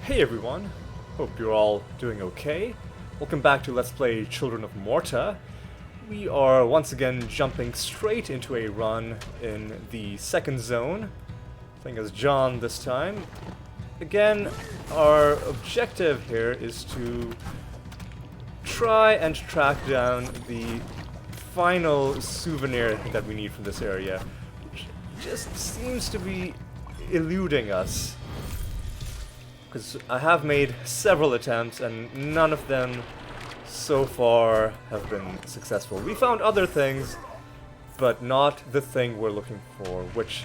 Hey everyone, hope you're all doing okay. Welcome back to Let's Play Children of Morta. We are once again jumping straight into a run in the second zone, playing as John this time. Again, our objective here is to try and track down the final souvenir that we need from this area, which just seems to be eluding us. Because I have made several attempts and none of them so far have been successful. We found other things, but not the thing we're looking for, which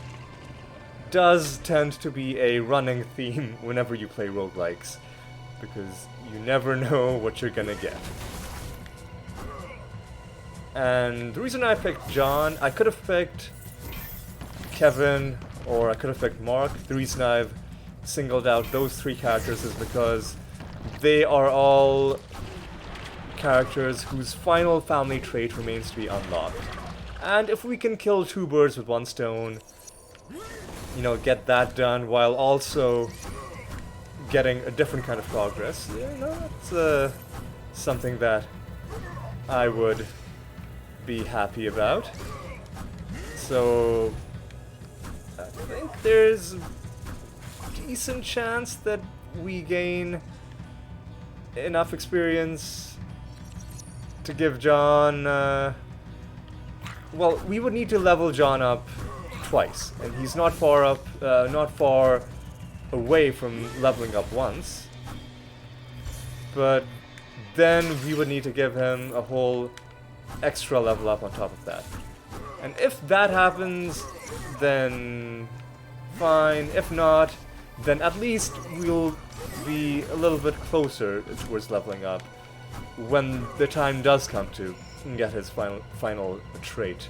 does tend to be a running theme whenever you play roguelikes, because you never know what you're gonna get. And the reason I picked John, I could have picked Kevin, or I could have picked Mark. The reason I've singled out those three characters is because they are all characters whose final family trait remains to be unlocked. And if we can kill two birds with one stone, you know, get that done while also getting a different kind of progress, you know, that's something that I would be happy about. So I think there's decent chance that we gain enough experience to give John, well, we would need to level John up twice, and he's not far away from leveling up once. But then we would need to give him a whole extra level up on top of that. And if that happens, then fine. If not, then at least we'll be a little bit closer towards leveling up when the time does come to get his final trait.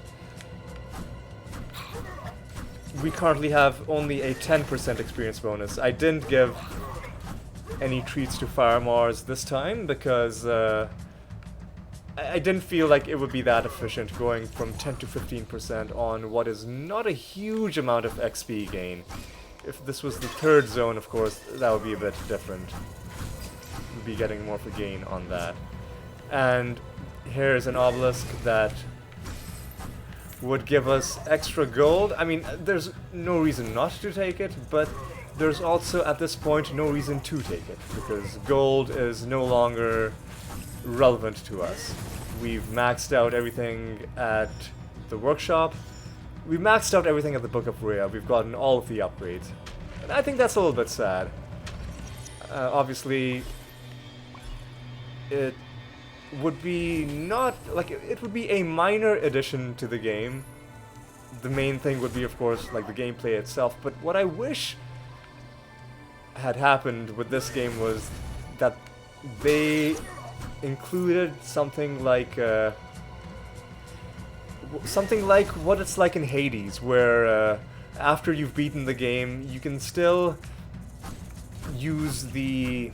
We currently have only a 10% experience bonus. I didn't give any treats to Fire Mars this time because I didn't feel like it would be that efficient going from 10 to 15% on what is not a huge amount of XP gain. If this was the third zone, of course, that would be a bit different. We'd be getting more of a gain on that. And here's an obelisk that would give us extra gold. I mean, there's no reason not to take it, but there's also, at this point, no reason to take it, because gold is no longer relevant to us. We've maxed out everything at the workshop. We've maxed out everything at the Book of Rhea. We've gotten all of the upgrades. And I think that's a little bit sad. Obviously, it would be not... like, it would be a minor addition to the game. The main thing would be, of course, like, the gameplay itself. But what I wish had happened with this game was that they included something like what it's like in Hades, where after you've beaten the game, you can still use the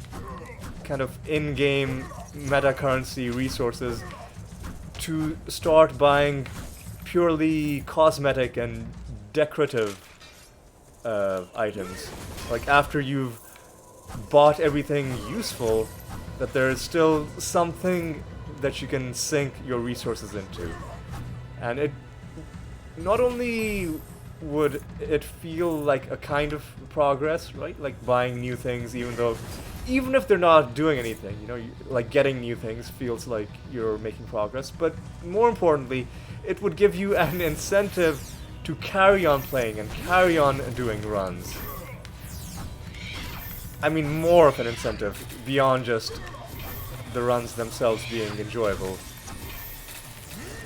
kind of in-game meta currency resources to start buying purely cosmetic and decorative items. Like, after you've bought everything useful, that there is still something that you can sink your resources into. And it not only would it feel like a kind of progress, right? Like buying new things, even if they're not doing anything, you know, like getting new things feels like you're making progress. But more importantly, it would give you an incentive to carry on playing and carry on doing runs. I mean, more of an incentive beyond just the runs themselves being enjoyable.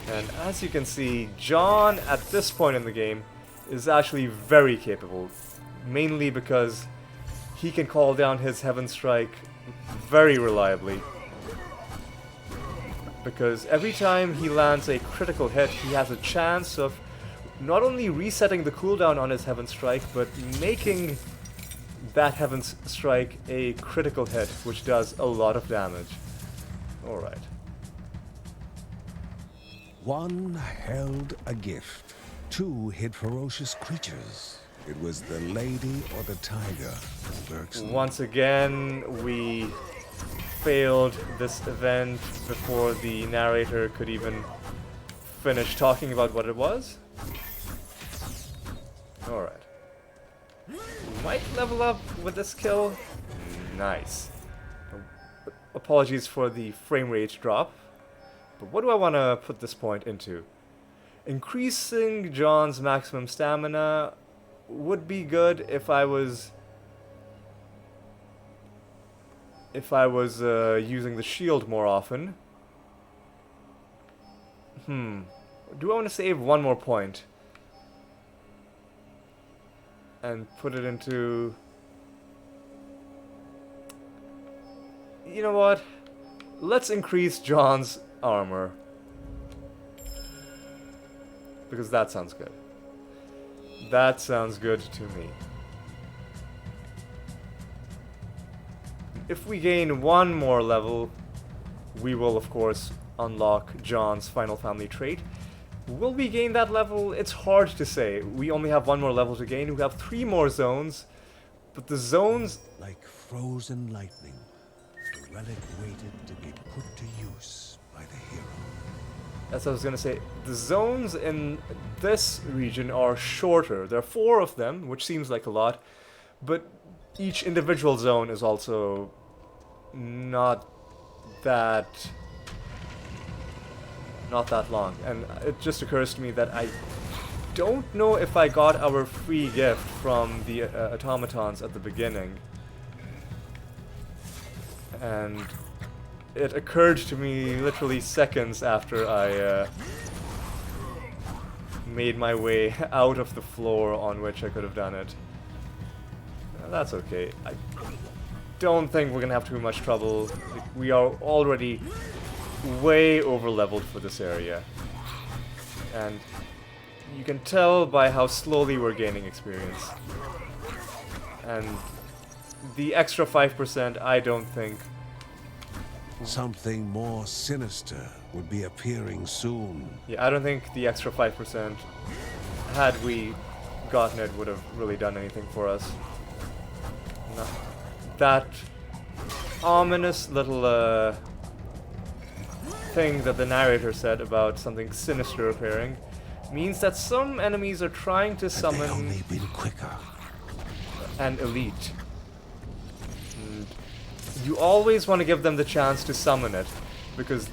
And as you can see, John, at this point in the game, is actually very capable. Mainly because he can call down his Heaven Strike very reliably. Because every time he lands a critical hit, he has a chance of not only resetting the cooldown on his Heaven Strike, but making that Heaven Strike a critical hit, which does a lot of damage. Alright. One held a gift. Two hid ferocious creatures. It was the lady or the tiger who lurks. Once again, we failed this event before the narrator could even finish talking about what it was. Alright. Might level up with this kill. Nice. Apologies for the frame rate drop. But what do I want to put this point into? Increasing John's maximum stamina would be good if I was using the shield more often. Do I want to save one more point and put it into... You know what? Let's increase John's armor. Because that sounds good. That sounds good to me. If we gain one more level, we will of course unlock John's final family trait. Will we gain that level? It's hard to say. We only have one more level to gain. We have 3 more zones, but the zones... Like frozen lightning, the relic waited to be put to use by the hero. As I was gonna say, the zones in this region are shorter. There are 4 of them, which seems like a lot, but each individual zone is also not that long. And it just occurs to me that I don't know if I got our free gift from the automatons at the beginning. And it occurred to me literally seconds after I made my way out of the floor on which I could have done it. That's okay. I don't think we're gonna have too much trouble. Like, we are already way over leveled for this area. And you can tell by how slowly we're gaining experience. And the extra 5%, I don't think... Something more sinister would be appearing soon. Yeah, I don't think the extra 5%, had we gotten it, would have really done anything for us. No. That ominous little thing that the narrator said about something sinister appearing means that some enemies are trying to summon only been quicker. An elite. And you always want to give them the chance to summon it, because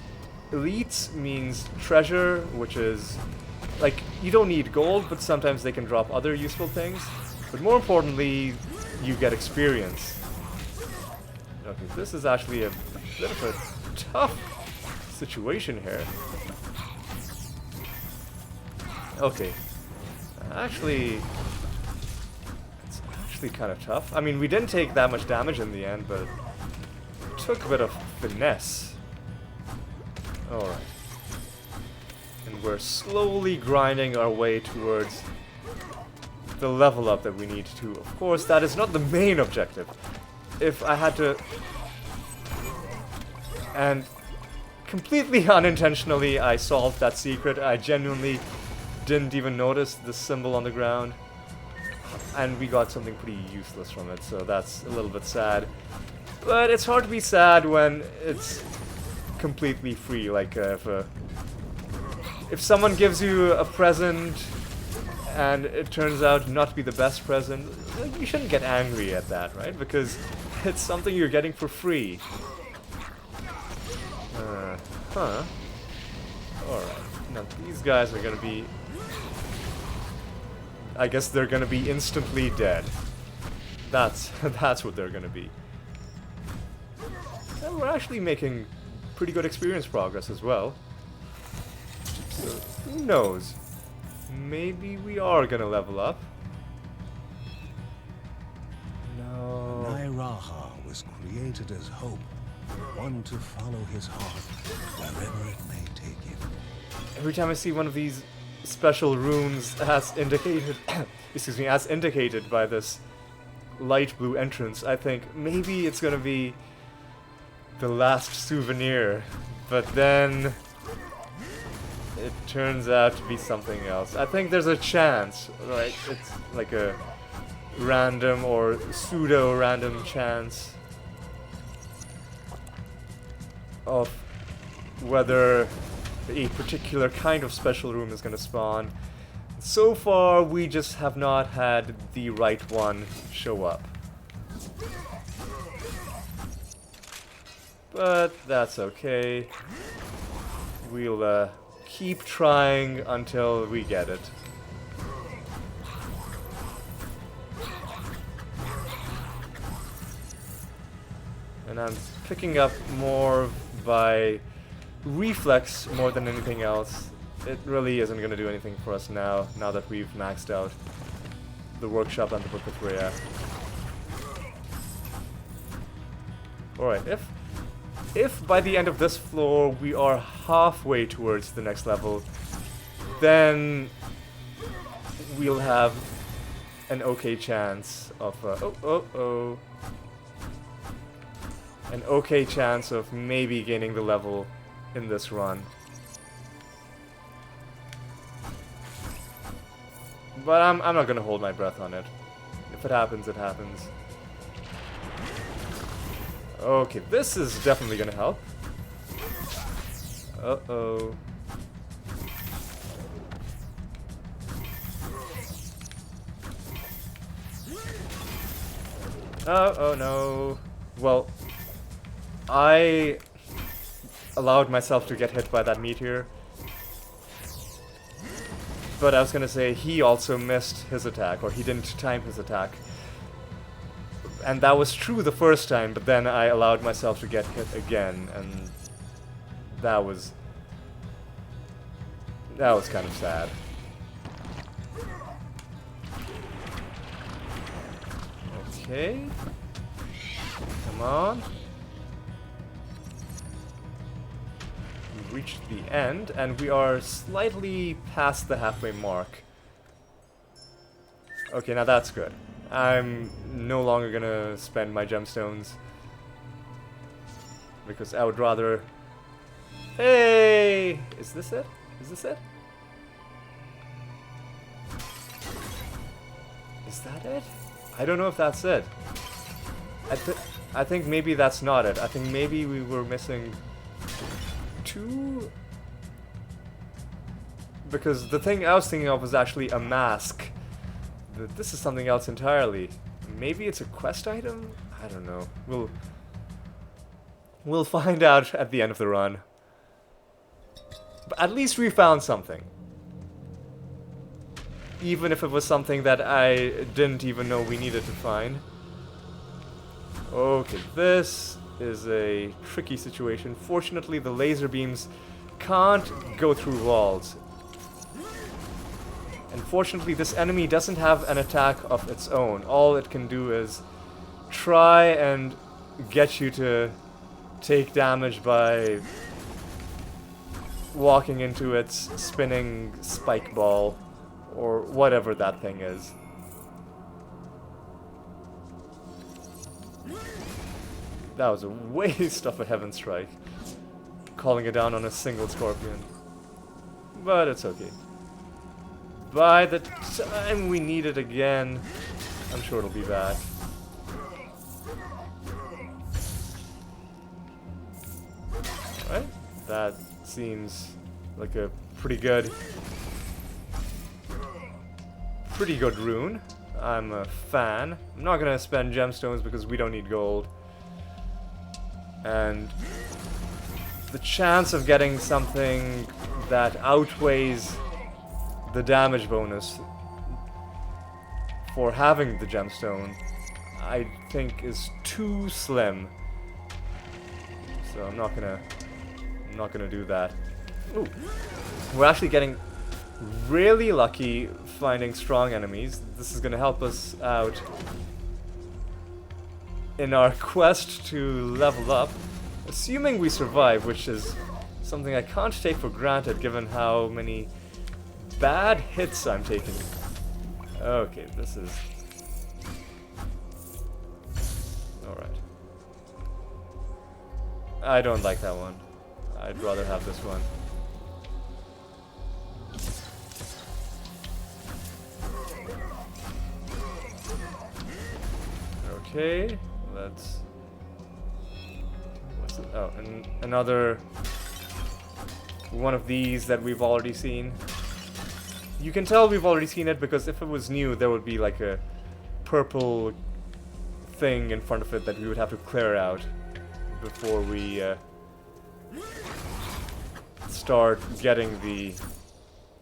elites means treasure, which is like, you don't need gold, but sometimes they can drop other useful things. But more importantly, you get experience. Okay, this is actually a bit of a tough situation here. Okay. Actually, it's actually kind of tough. I mean, we didn't take that much damage in the end, but it took a bit of finesse. Alright. And we're slowly grinding our way towards the level up that we need to. Of course, that is not the main objective. If I had to... And completely unintentionally, I solved that secret. I genuinely didn't even notice the symbol on the ground. And we got something pretty useless from it, so that's a little bit sad. But it's hard to be sad when it's completely free. Like, if someone gives you a present and it turns out not to be the best present, you shouldn't get angry at that, right? Because it's something you're getting for free. Alright. Now these guys are gonna be... I guess they're gonna be instantly dead. That's what they're gonna be. And we're actually making pretty good experience progress as well. So, who knows? Maybe we are gonna level up. No. Nairaha was created as hope, one to follow his heart wherever it may take him. Every time I see one of these special runes as indicated, excuse me, as indicated by this light blue entrance, I think maybe it's gonna be the last souvenir, but then it turns out to be something else. I think there's a chance, right? It's like a random or pseudo-random chance of whether a particular kind of special room is going to spawn. So far, we just have not had the right one show up. But that's okay. We'll keep trying until we get it. And I'm picking up more by reflex more than anything else. It really isn't going to do anything for us now that we've maxed out the workshop and the Book of Rhea. Alright, if by the end of this floor we are halfway towards the next level, then we'll have an okay chance of an okay chance of maybe gaining the level in this run. But I'm not gonna hold my breath on it. If it happens, it happens. Okay, this is definitely gonna help. Uh-oh. Oh no. Well, I allowed myself to get hit by that meteor. But I was gonna say, he also missed his attack, or he didn't time his attack. And that was true the first time, but then I allowed myself to get hit again, and that was kind of sad. Okay. Come on. We've reached the end, and we are slightly past the halfway mark. Okay, now that's good. I'm no longer gonna spend my gemstones, because I would rather... Hey! Is this it? Is this it? Is that it? I don't know if that's it. I think maybe that's not it. I think maybe we were missing 2? Because the thing I was thinking of was actually a mask. This is something else entirely. Maybe it's a quest item? I don't know. We'll find out at the end of the run. But at least we found something. Even if it was something that I didn't even know we needed to find. Okay, this is a tricky situation. Fortunately, the laser beams can't go through walls. Unfortunately, this enemy doesn't have an attack of its own. All it can do is try and get you to take damage by walking into its spinning spike ball, or whatever that thing is. That was a waste of a Heaven Strike, calling it down on a single Scorpion. But it's okay. By the time we need it again, I'm sure it'll be back. Alright, that seems like a pretty good rune. I'm a fan. I'm not gonna spend gemstones because we don't need gold. And the chance of getting something that outweighs the damage bonus for having the gemstone, I think, is too slim. So I'm not gonna do that. Ooh. We're actually getting really lucky finding strong enemies. This is gonna help us out in our quest to level up, assuming we survive, which is something I can't take for granted given how many bad hits I'm taking. Okay, this is... Alright. I don't like that one. I'd rather have this one. Okay, let's... What's it? Oh, another one of these that we've already seen. You can tell we've already seen it because if it was new, there would be like a purple thing in front of it that we would have to clear out before we start getting the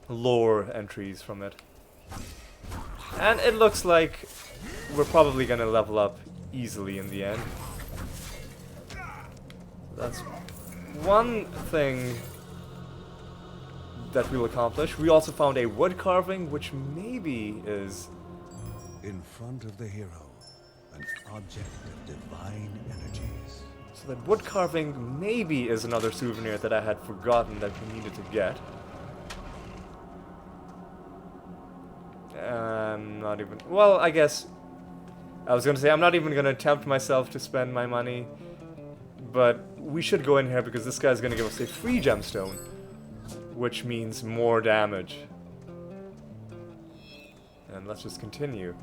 lore entries from it. And it looks like we're probably gonna level up easily in the end. That's one thing that we'll accomplish. We also found a wood carving, which maybe is... In front of the hero, an object of divine energies. So that wood carving maybe is another souvenir that I had forgotten that we needed to get. Not even... Well, I guess... I was gonna say, I'm not even gonna tempt myself to spend my money. But we should go in here because this guy's gonna give us a free gemstone. Which means more damage. And let's just continue.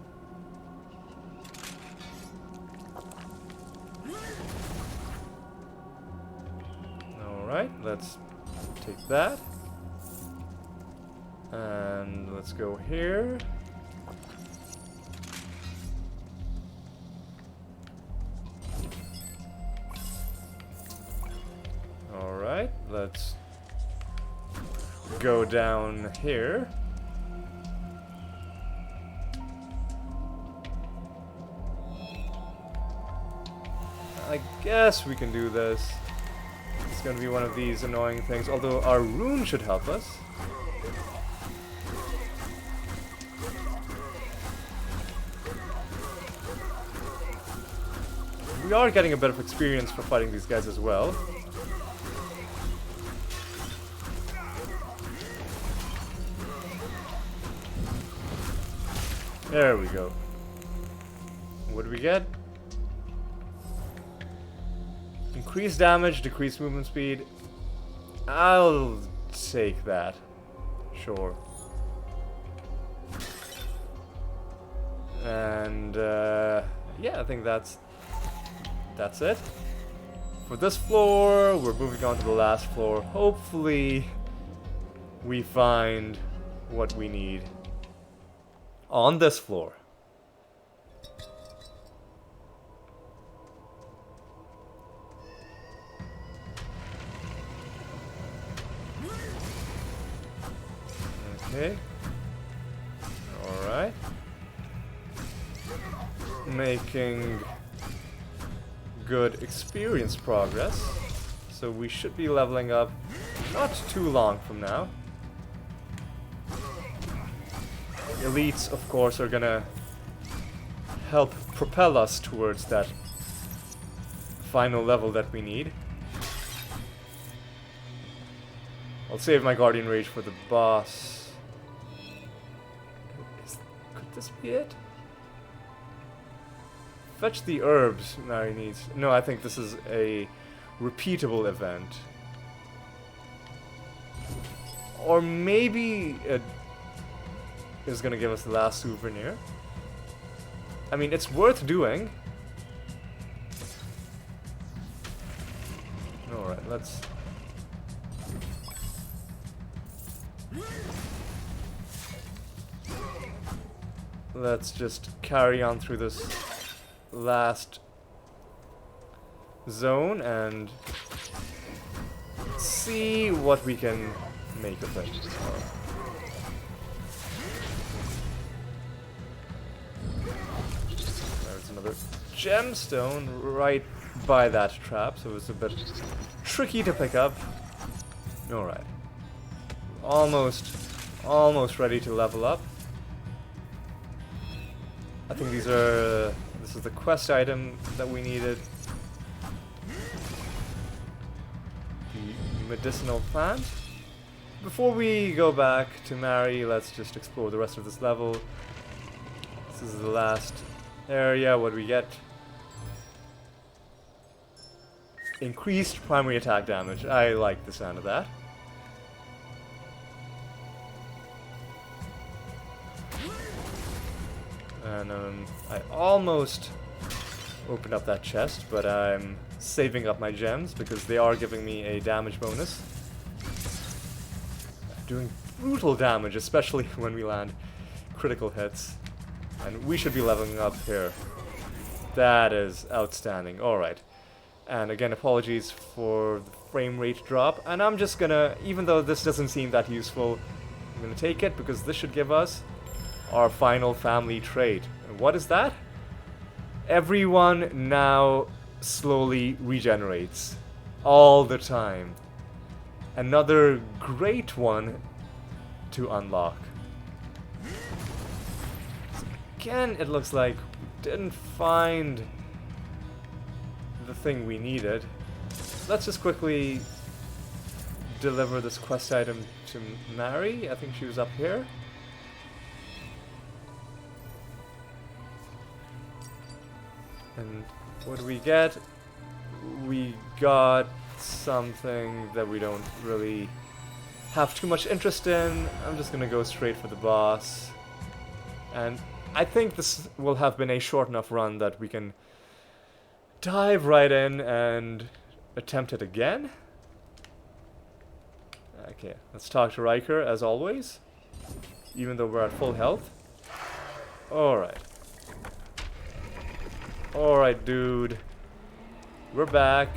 Alright, let's take that. And let's go here. Alright, let's go down here. I guess we can do this. It's gonna be one of these annoying things, although our rune should help us. We are getting a bit of experience for fighting these guys as well. There we go. What do we get? Increased damage, decreased movement speed. I'll take that. Sure. And yeah, I think that's it. For this floor, we're moving on to the last floor. Hopefully, we find what we need on this floor. Okay. Alright. Making good experience progress. So we should be leveling up not too long from now. Elites, of course, are gonna help propel us towards that final level that we need. I'll save my Guardian Rage for the boss. Could this be it? Fetch the herbs Mary needs. No, I think this is a repeatable event. Or maybe it is gonna give us the last souvenir. I mean, it's worth doing. Alright, let's... Let's just carry on through this last zone and see what we can make of it. There's another gemstone right by that trap, so it's a bit tricky to pick up. Alright. Almost ready to level up. I think these are... this is the quest item that we needed. The medicinal plant. Before we go back to Mary, let's just explore the rest of this level. This is the last area. What do we get? Increased primary attack damage. I like the sound of that. And I almost open up that chest, but I'm saving up my gems because they are giving me a damage bonus. Doing brutal damage, especially when we land critical hits. And we should be leveling up here. That is outstanding. Alright. And again, apologies for the frame rate drop. And I'm just gonna, even though this doesn't seem that useful, I'm gonna take it because this should give us our final family trait. And what is that? Everyone now slowly regenerates. All the time. Another great one to unlock. So again, it looks like we didn't find the thing we needed. Let's just quickly deliver this quest item to Mary. I think she was up here. And what do we get? We got something that we don't really have too much interest in. I'm just gonna go straight for the boss. And I think this will have been a short enough run that we can dive right in and attempt it again. Okay, let's talk to Riker as always, even though we're at full health. Alright. Alright, dude. We're back.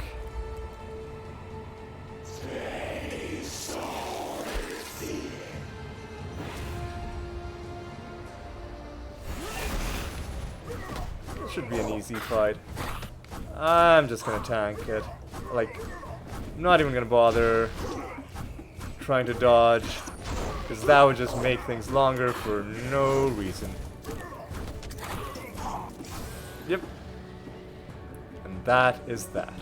This should be an easy fight. I'm just gonna tank it. Like, I'm not even gonna bother trying to dodge, because that would just make things longer for no reason. Yep. And that is that.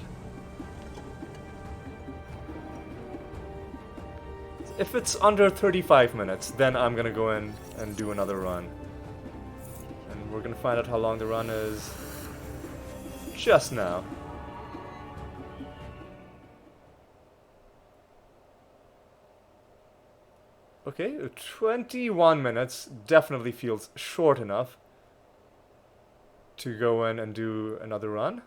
If it's under 35 minutes, then I'm gonna go in and do another run. And we're gonna find out how long the run is just now. Okay, 21 minutes definitely feels short enough to go in and do another run.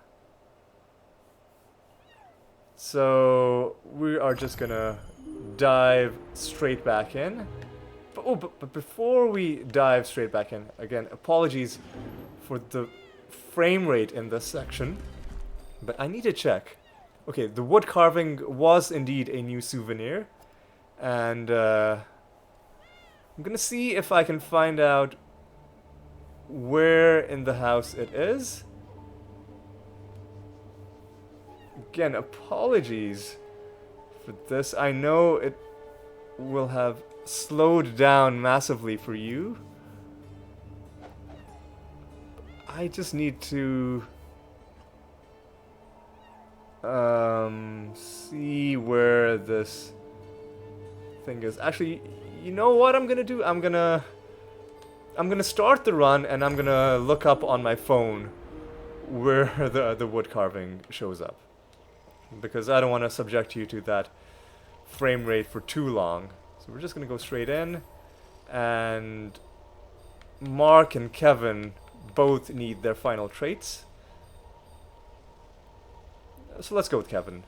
So we are just gonna dive straight back in. But before we dive straight back in, again, apologies for the frame rate in this section, but I need to check. Okay, the wood carving was indeed a new souvenir, and I'm gonna see if I can find out where in the house it is. Again, apologies for this. I know it will have slowed down massively for you. I just need to see where this thing is. Actually, you know what I'm gonna do? I'm gonna start the run and I'm gonna look up on my phone where the wood carving shows up, because I don't want to subject you to that frame rate for too long. So we're just gonna go straight in, and Mark and Kevin both need their final traits. So let's go with Kevin.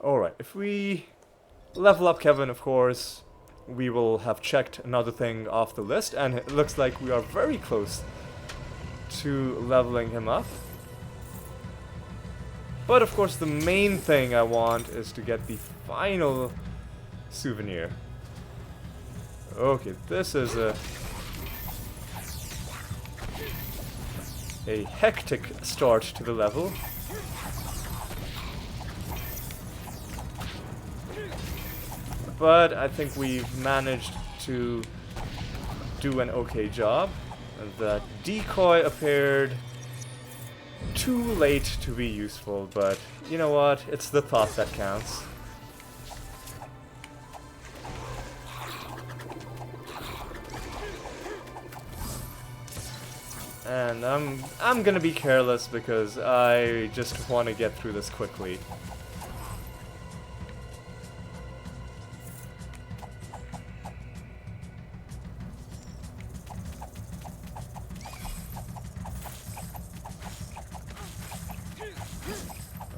Alright, if we level up Kevin, of course, we will have checked another thing off the list, and it looks like we are very close to leveling him up. But of course the main thing I want is to get the final souvenir. Okay, this is a hectic start to the level. But I think we've managed to do an okay job. The decoy appeared too late to be useful, but you know what? It's the thought that counts. And I'm gonna be careless because I just want to get through this quickly.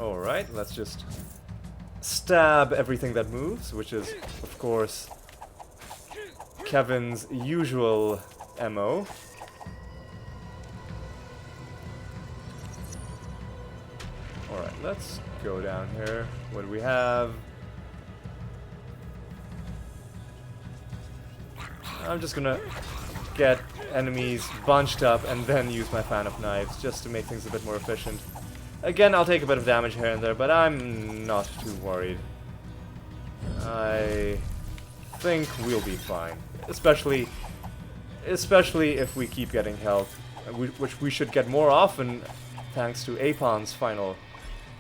Alright, let's just stab everything that moves, which is, of course, Kevin's usual MO. Alright, let's go down here. What do we have? I'm just gonna get enemies bunched up and then use my fan of knives just to make things a bit more efficient. Again, I'll take a bit of damage here and there, but I'm not too worried. I think we'll be fine. Especially if we keep getting health, which we should get more often thanks to Apon's final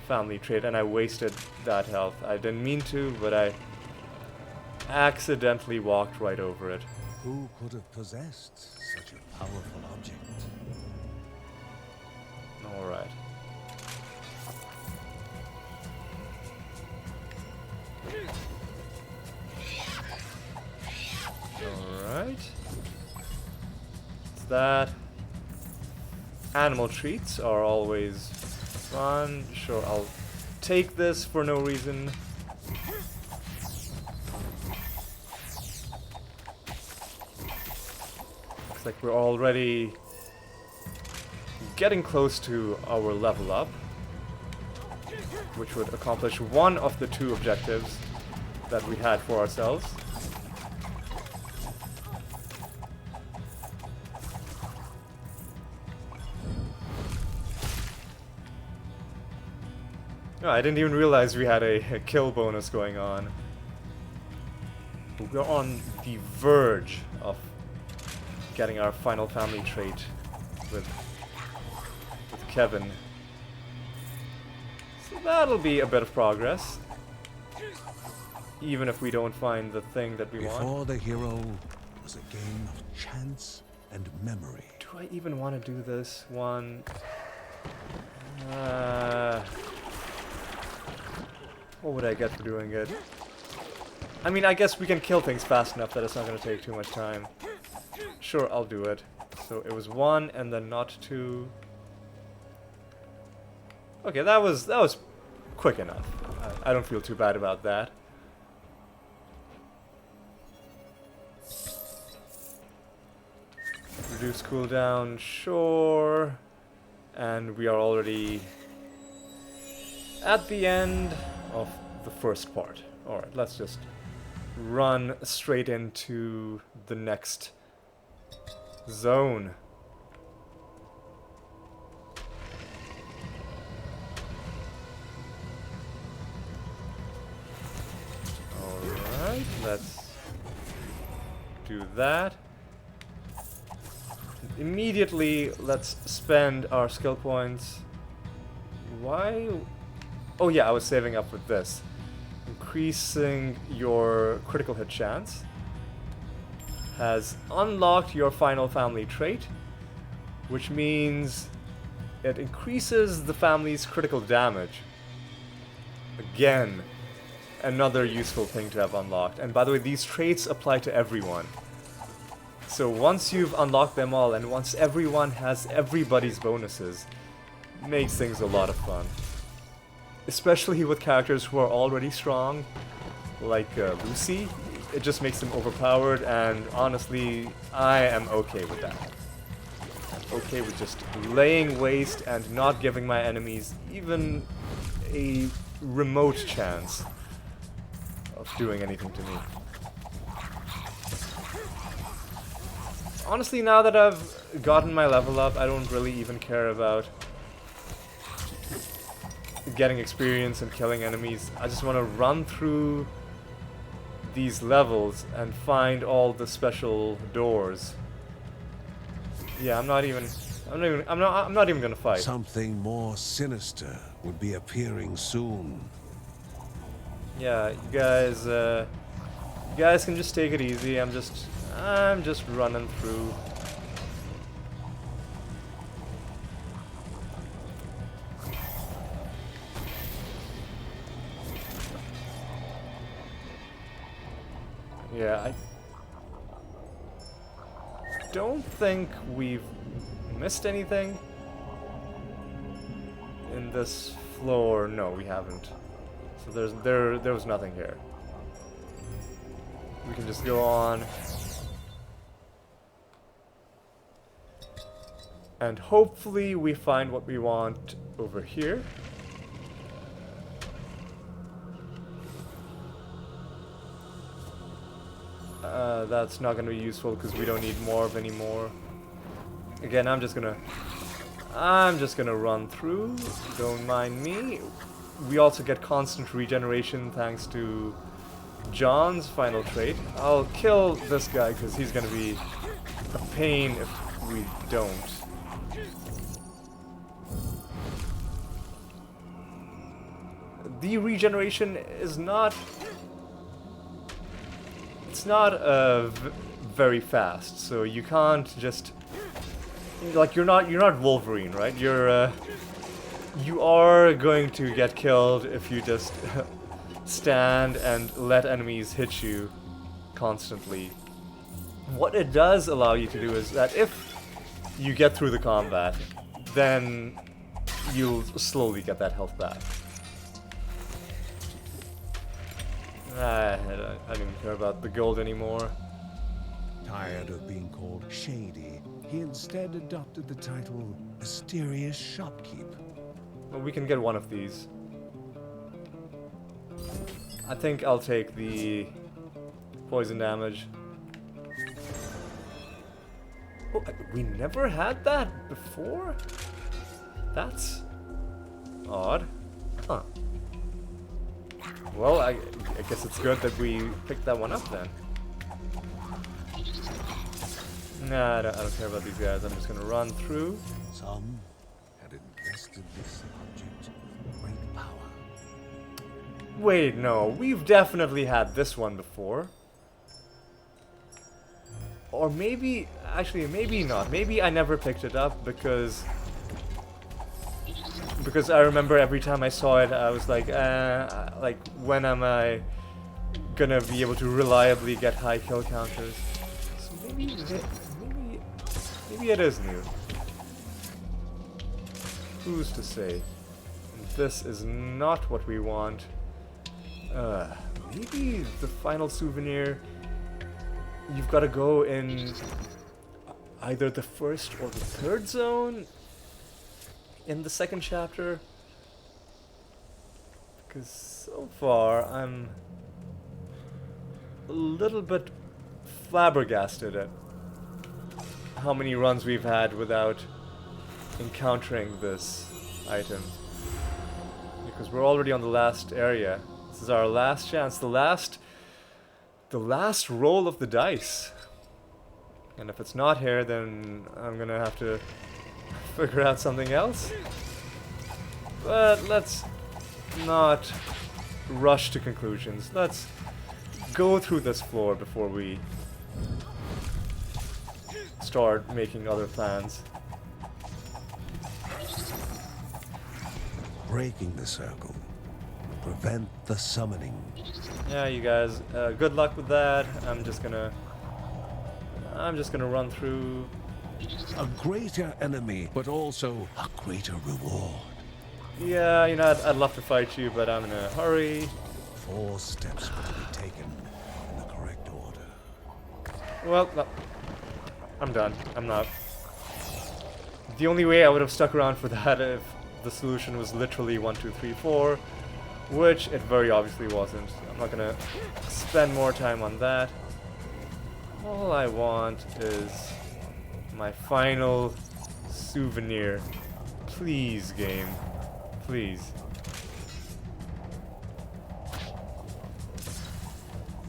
family trait, and I wasted that health. I didn't mean to, but I accidentally walked right over it. Who could have possessed such a powerful object? Alright. Alright. So that. Animal treats are always fun. Sure, I'll take this for no reason. Looks like we're already getting close to our level up, which would accomplish one of the two objectives that we had for ourselves. Oh, I didn't even realize we had a kill bonus going on. We're on the verge of getting our final family trait with Kevin. So that'll be a bit of progress. Even if we don't find the thing that we want. Before the hero was a game of chance and memory. Do I even want to do this one? What would I get for doing it? I mean, I guess we can kill things fast enough that it's not going to take too much time. Sure, I'll do it. So it was 1 and then not 2. Okay, that was quick enough. I don't feel too bad about that. Reduce cooldown, sure. And we are already at the end of the first part. Alright, let's just run straight into the next zone. Alright, let's do that. Immediately, let's spend our skill points. Why? Oh yeah, I was saving up with this. Increasing your critical hit chance. Has unlocked your final family trait, which means it increases the family's critical damage. Again, another useful thing to have unlocked. And by the way, these traits apply to everyone. So once you've unlocked them all, and once everyone has everybody's bonuses, it makes things a lot of fun. Especially with characters who are already strong, like Lucy. It just makes them overpowered, and honestly, I am okay with that. I'm okay with just laying waste and not giving my enemies even a remote chance of doing anything to me. Honestly, now that I've gotten my level up, I don't really even care about getting experience and killing enemies. I just want to run through these levels and find all the special doors. Yeah, I'm not even gonna fight. Something more sinister would be appearing soon. Yeah, you guys can just take it easy. I'm just running through. Yeah, I don't think we've missed anything in this floor. No, we haven't. So there was nothing here. We can just go on. And hopefully we find what we want over here. That's not going to be useful because we don't need morph anymore. Again, I'm just gonna run through. Don't mind me. We also get constant regeneration thanks to John's final trait. I'll kill this guy because he's gonna be a pain if we don't. The regeneration is not... It's not very fast, so you can't just... Like, you're not Wolverine, right? You are going to get killed if you just stand and let enemies hit you constantly. What it does allow you to do is that if you get through the combat, then you'll slowly get that health back. I don't even care about the gold anymore. Tired of being called shady, he instead adopted the title Mysterious Shopkeep. Well, we can get one of these. I think I'll take the poison damage. Oh, we never had that before? That's odd. Huh. Well, I guess it's good that we picked that one up then. Nah, I don't care about these guys. I'm just gonna run through. Some had invested this object with great power. Wait, no. We've definitely had this one before. Or maybe... Actually, maybe not. Maybe I never picked it up because I remember every time I saw it, I was like, when am I gonna be able to reliably get high kill counters? So maybe it is new. Who's to say? This is not what we want. Maybe the final souvenir, you've got to go in either the first or the third zone in the second chapter. Because so far I'm a little bit flabbergasted at how many runs we've had without encountering this item. Because we're already on the last area. This is our last chance, the last roll of the dice. And if it's not here, then I'm gonna have to figure out something else. But let's not rush to conclusions. Let's go through this floor before we start making other plans. Breaking the circle will prevent the summoning. Yeah, you guys, good luck with that. I'm just gonna run through. A greater enemy, but also a greater reward. Yeah, you know, I'd love to fight you, but I'm in a hurry. 4 steps will be taken in the correct order. Well, no, I'm done. I'm not. The only way I would have stuck around for that if the solution was literally 1, 2, 3, 4, which it very obviously wasn't. I'm not gonna spend more time on that. All I want is my final souvenir. Please, game. Please.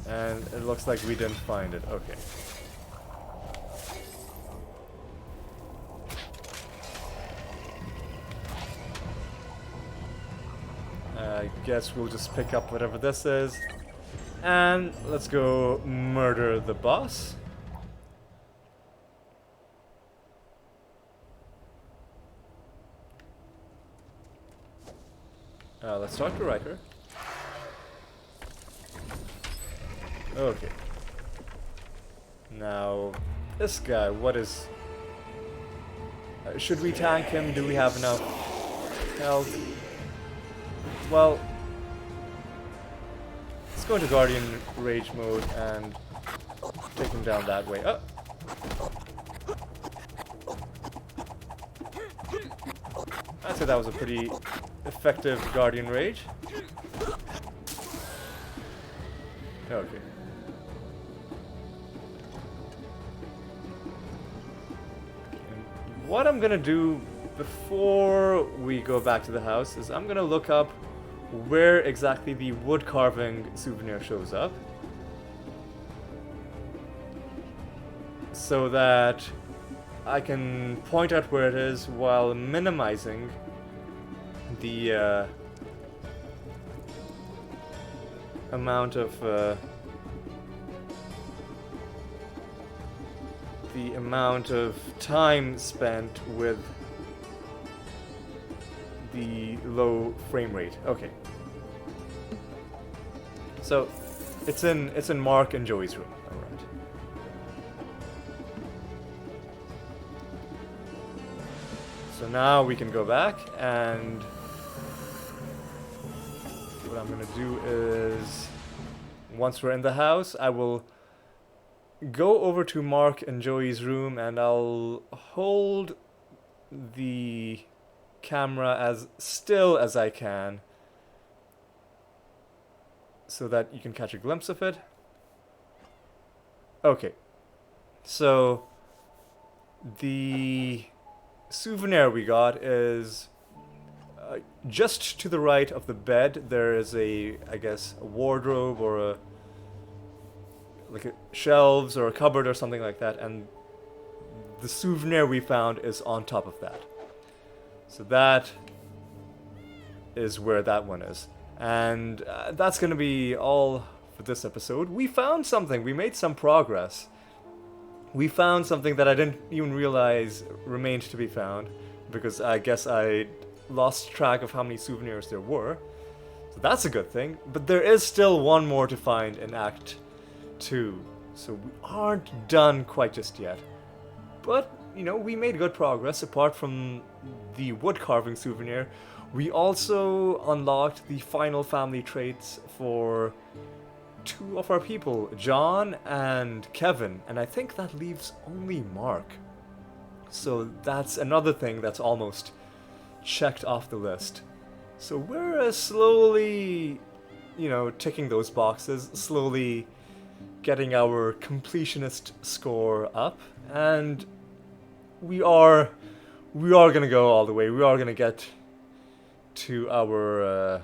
And it looks like we didn't find it. Okay. I guess we'll just pick up whatever this is. And let's go murder the boss. Let's talk to Riker. Okay. Now, this guy, what is... should we tank him? Do we have enough health? well, let's go into Guardian Rage mode and take him down that way. Oh! I'd say that was a pretty effective Guardian Rage. Okay. And what I'm gonna do before we go back to the house is I'm gonna look up where exactly the wood carving souvenir shows up, so that I can point out where it is while minimizing the amount of time spent with the low frame rate. Okay. So it's in Mark and Joey's room. All right. So now we can go back, and what I'm gonna do is, once we're in the house, I will go over to Mark and Joey's room, and I'll hold the camera as still as I can so that you can catch a glimpse of it. Okay, so the souvenir we got is just to the right of the bed. There is I guess, a wardrobe or shelves or a cupboard or something like that, and the souvenir we found is on top of that. So that is where that one is. And that's going to be all for this episode. We found something. We made some progress. We found something that I didn't even realize remained to be found, because I guess I lost track of how many souvenirs there were. So that's a good thing. But there is still one more to find in Act 2. So we aren't done quite just yet. But, you know, we made good progress. Apart from the wood carving souvenir, we also unlocked the final family traits for 2 of our people, John and Kevin, and I think that leaves only Mark. So that's another thing that's almost checked off the list. So we're slowly, you know, ticking those boxes, slowly getting our completionist score up, and we are gonna go all the way. We are gonna get to our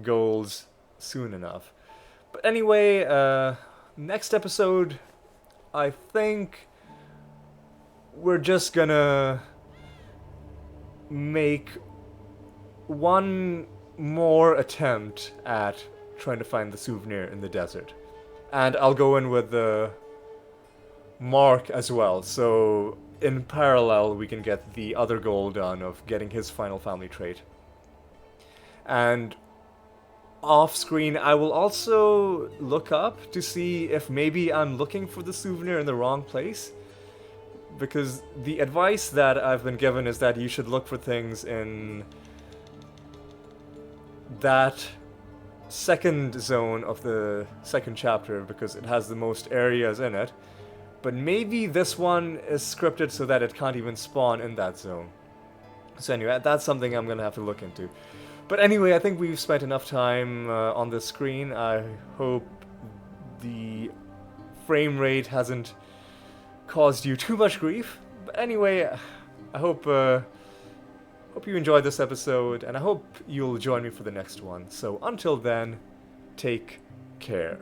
goals soon enough. But anyway, next episode, I think we're just gonna make one more attempt at trying to find the souvenir in the desert. And I'll go in with Mark as well, so in parallel we can get the other goal done of getting his final family trait. And off screen, I will also look up to see if maybe I'm looking for the souvenir in the wrong place. Because the advice that I've been given is that you should look for things in that second zone of the second chapter, because it has the most areas in it. But maybe this one is scripted so that it can't even spawn in that zone. So anyway, that's something I'm gonna have to look into. But anyway, I think we've spent enough time on the screen. I hope the frame rate hasn't caused you too much grief. But anyway, I hope you enjoyed this episode, and I hope you'll join me for the next one. So until then, take care.